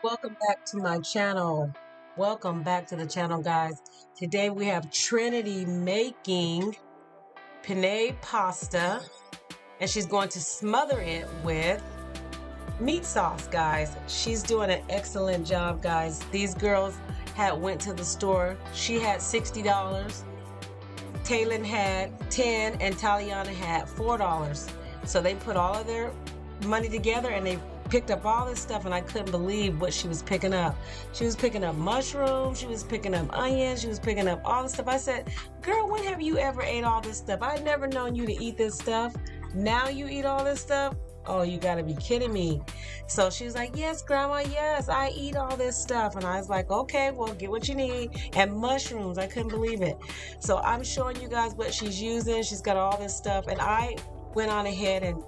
Welcome back to my channel. Welcome back to the channel, guys. Today we have Trinity making penne pasta, and she's going to smother it with meat sauce, guys. She's doing an excellent job, guys. These girls had went to the store. She had $60. Taylin had 10 and Taliana had $4. So they put all of their money together and they picked up all this stuff, and I couldn't believe what she was picking up. She was picking up mushrooms, she was picking up onions, she was picking up all this stuff. I said, girl, when have you ever ate all this stuff? I'd never known you to eat this stuff. Now you eat all this stuff? Oh, you gotta be kidding me. So she was like, yes, grandma, yes, I eat all this stuff. And I was like, okay, well, get what you need. And mushrooms, I couldn't believe it. So I'm showing you guys what she's using. She's got all this stuff. And I went on ahead and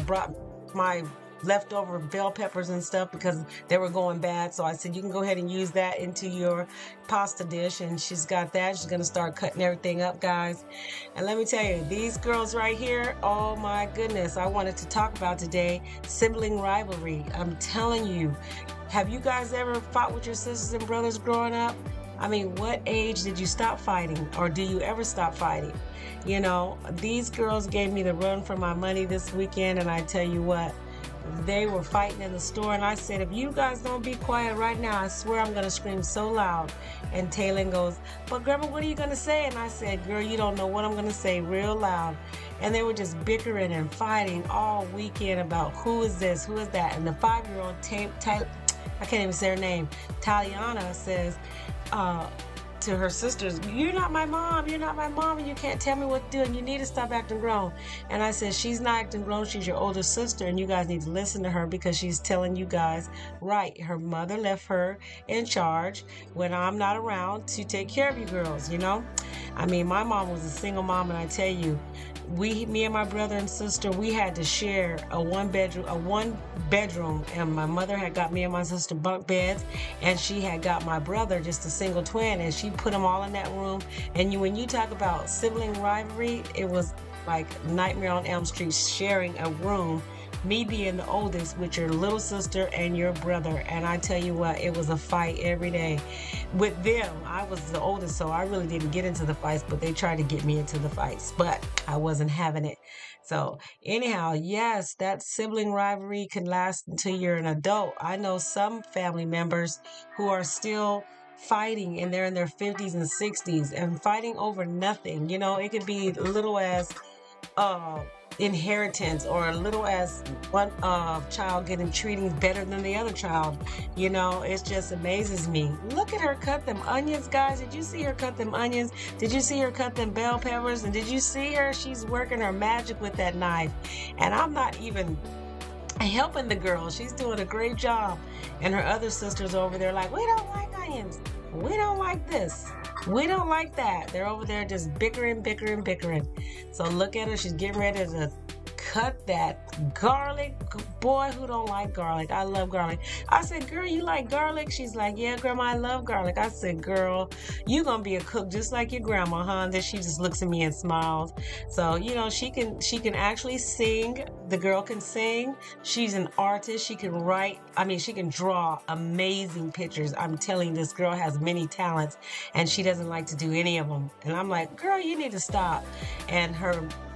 brought my leftover bell peppers and stuff because they were going bad. So I said, you can go ahead and use that into your pasta dish. And she's got that. She's going to start cutting everything up, guys. And let me tell you, these girls right here, oh my goodness, I wanted to talk about today sibling rivalry. I'm telling you, have you guys ever fought with your sisters and brothers growing up? I mean, what age did you stop fighting, or do you ever stop fighting? You know, these girls gave me the run for my money this weekend, and I tell you what, they were fighting in the store, and I said, if you guys don't be quiet right now, I swear I'm gonna scream so loud. And Taylin goes, but grandma, what are you gonna say? And I said, girl, you don't know what I'm gonna say real loud. And they were just bickering and fighting all weekend about who is this, who is that. And the 5-year-old I can't even say her name, Taliana, says to her sisters, you're not my mom, and you can't tell me what to do, and you need to stop acting grown. And I said, she's not acting grown, she's your older sister, and you guys need to listen to her because she's telling you guys right. Her mother left her in charge when I'm not around to take care of you girls, you know? I mean, my mom was a single mom, and I tell you, me and my brother and sister, we had to share a one bedroom, and my mother had got me and my sister bunk beds, and she had got my brother just a single twin, and she put them all in that room. And when you talk about sibling rivalry, it was like Nightmare on Elm Street, sharing a room, me being the oldest with your little sister and your brother. And I tell you what, it was a fight every day with them. I was the oldest, so I really didn't get into the fights, but they tried to get me into the fights, but I wasn't having it. So anyhow, yes, that sibling rivalry can last until you're an adult. I know some family members who are still fighting, and they're in their 50s and 60s and fighting over nothing. You know, it could be little as inheritance, or little as one child getting treated better than the other child. You know, it just amazes me. Look at her cut them onions, guys. Did you see her cut them onions? Did you see her cut them bell peppers? And did you see her? She's working her magic with that knife. And I'm not even helping the girl. She's doing a great job. And her other sisters over there like, we don't like onions. We don't like this. We don't like that. They're over there just bickering. So look at her. She's getting ready to cut that garlic. Boy, who don't like garlic? I love garlic. I said, girl, you like garlic? She's like, yeah, grandma, I love garlic. I said, girl, you gonna be a cook just like your grandma, huh? And then she just looks at me and smiles. So, you know, she can actually sing. The girl can sing. She's an artist. She can write. I mean, she can draw amazing pictures. I'm telling you, this girl has many talents, and she doesn't like to do any of them. And I'm like, girl, you need to stop. And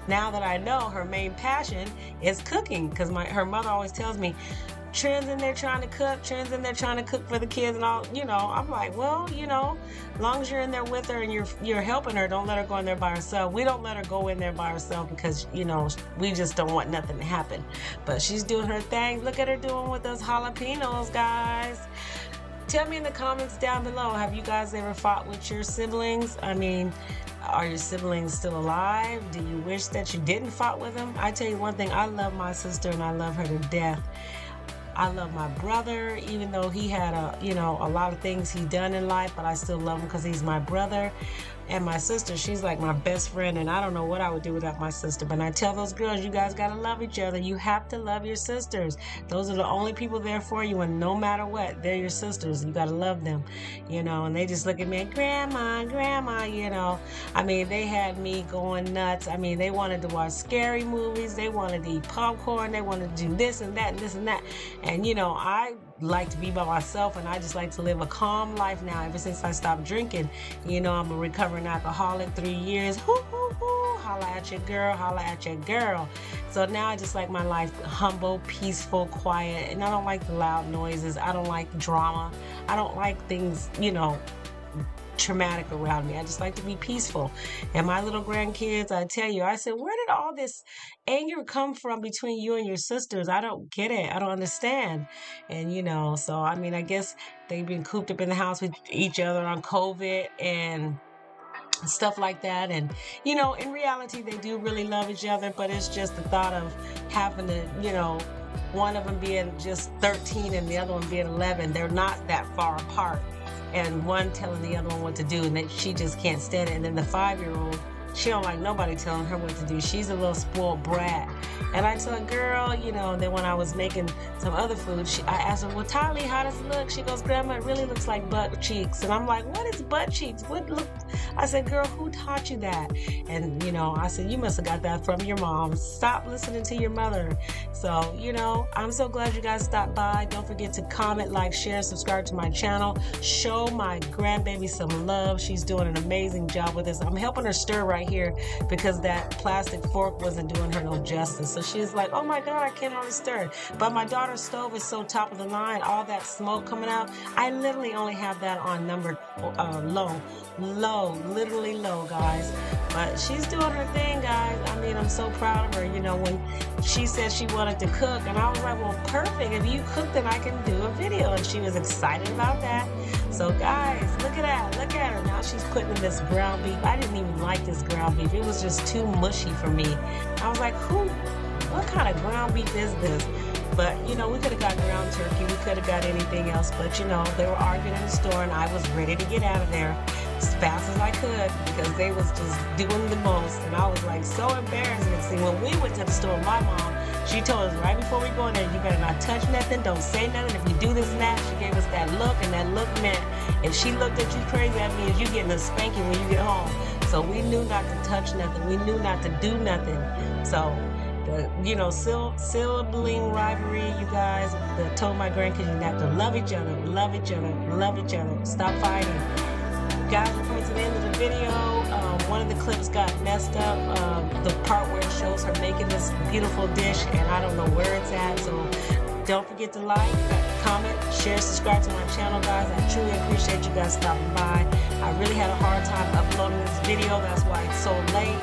now that I know, her main passion is cooking, because her mother always tells me, Trent's in there trying to cook, Trent's in there trying to cook for the kids and all, you know. I'm like, well, you know, as long as you're in there with her and you're helping her, don't let her go in there by herself. We don't let her go in there by herself because, you know, we just don't want nothing to happen. But she's doing her thing. Look at her doing with those jalapenos, guys. Tell me in the comments down below, have you guys ever fought with your siblings? I mean, are your siblings still alive? Do you wish that you didn't fight with them? I tell you one thing, I love my sister and I love her to death. I love my brother, even though he had a lot of things he done in life, but I still love him because he's my brother. And my sister, she's like my best friend, and I don't know what I would do without my sister. But I tell those girls, you guys gotta love each other. You have to love your sisters. Those are the only people there for you, and no matter what, they're your sisters. You gotta love them, you know. And they just look at me, grandma, you know. I mean, they had me going nuts. I mean, they wanted to watch scary movies. They wanted to eat popcorn. They wanted to do this and that and this and that. And, you know, I like to be by myself, and I just like to live a calm life now. Ever since I stopped drinking, you know, I'm a recovering alcoholic, 3 years. Hoo, hoo, hoo. Holla at your girl, holla at your girl. So now I just like my life humble, peaceful, quiet, and I don't like the loud noises. I don't like drama. I don't like things, you know, traumatic around me. I just like to be peaceful. And my little grandkids, I tell you, I said, where did all this anger come from between you and your sisters? I don't get it. I don't understand. And, you know, so, I mean, I guess they've been cooped up in the house with each other on COVID and stuff like that. And, you know, in reality, they do really love each other, but it's just the thought of having to, you know, one of them being just 13 and the other one being 11. They're not that far apart. And one telling the other one what to do, and that she just can't stand it. And then the 5-year-old, she don't like nobody telling her what to do. She's a little spoiled brat. And I tell her, girl, you know, then when I was making some other food, I asked her, well, Tylee, how does it look? She goes, Grandma, it really looks like butt cheeks. And I'm like, what is butt cheeks? What look? I said, girl, who taught you that? And, you know, I said, you must have got that from your mom. Stop listening to your mother. So, you know, I'm so glad you guys stopped by. Don't forget to comment, like, share, subscribe to my channel. Show my grandbaby some love. She's doing an amazing job with this. I'm helping her stir right here because that plastic fork wasn't doing her no justice. So she's like, oh my God, I can't hardly stir. But my daughter's stove is so top of the line, all that smoke coming out. I literally only have that on number low, literally low, guys. But she's doing her thing, guys. I mean, I'm so proud of her. You know, when she said she wanted to cook, and I was like, well, perfect. If you cook, then I can do a video. And she was excited about that. So, guys, look at that. Look at her. Now she's putting in this ground beef. I didn't even like this ground beef. It was just too mushy for me. I was like, what kind of ground beef is this? But, you know, we could have got ground turkey. We could have got anything else. But, you know, they were arguing in the store, and I was ready to get out of there as fast as I could because they was just doing the most. And I was, like, so embarrassed. And see, when we went to the store, my mom, she told us right before we go in there, you better not touch nothing. Don't say nothing. If you do this and that, she gave us that look, and that look meant if she looked at you crazy, that means you getting a spanking when you get home. So we knew not to touch nothing. We knew not to do nothing. So, you know, sibling rivalry, you guys. I told my grandkids you have to love each other, love each other, love each other. Stop fighting. Guys, we're coming to the end of the video. One of the clips got messed up. The part where it shows her making this beautiful dish, and I don't know where it's at. So don't forget to like, comment, share, subscribe to my channel, guys. I truly appreciate you guys stopping by. I really had a hard time uploading this video. That's why it's so late,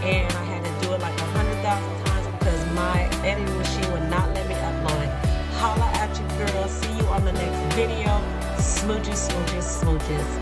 and I had to do it like 100,000 times because my editing machine would not let me upload it. Holla at you, girl. See you on the next video. Smooches, smooches, smooches.